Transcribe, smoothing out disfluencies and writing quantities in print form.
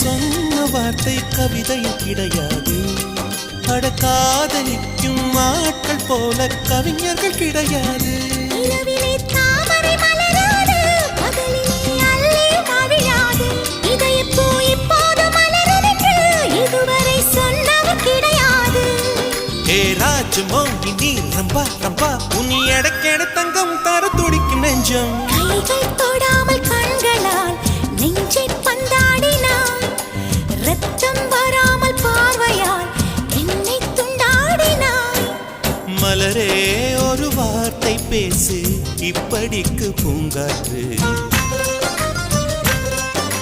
சொன்ன வார்த்தை கவிதையும் கிடையாது. அட காதலிக்கும் ஆட்கள் போல கவிஞர்கள் கிடையாது. நீ ரம்பா ரம்பா உன்னை எடக்கெட தங்கம் தர துடிக்கும் நெஞ்சம். கைகள் தொடாமல் கண்களால் நெஞ்சை பந்தாடினாய். ரத்தம் வராமல் பார்வையால் என்னை துண்டாடினாய். மலரே ஒரு வார்த்தை பேசு இப்படிக்கு பூங்காற்று.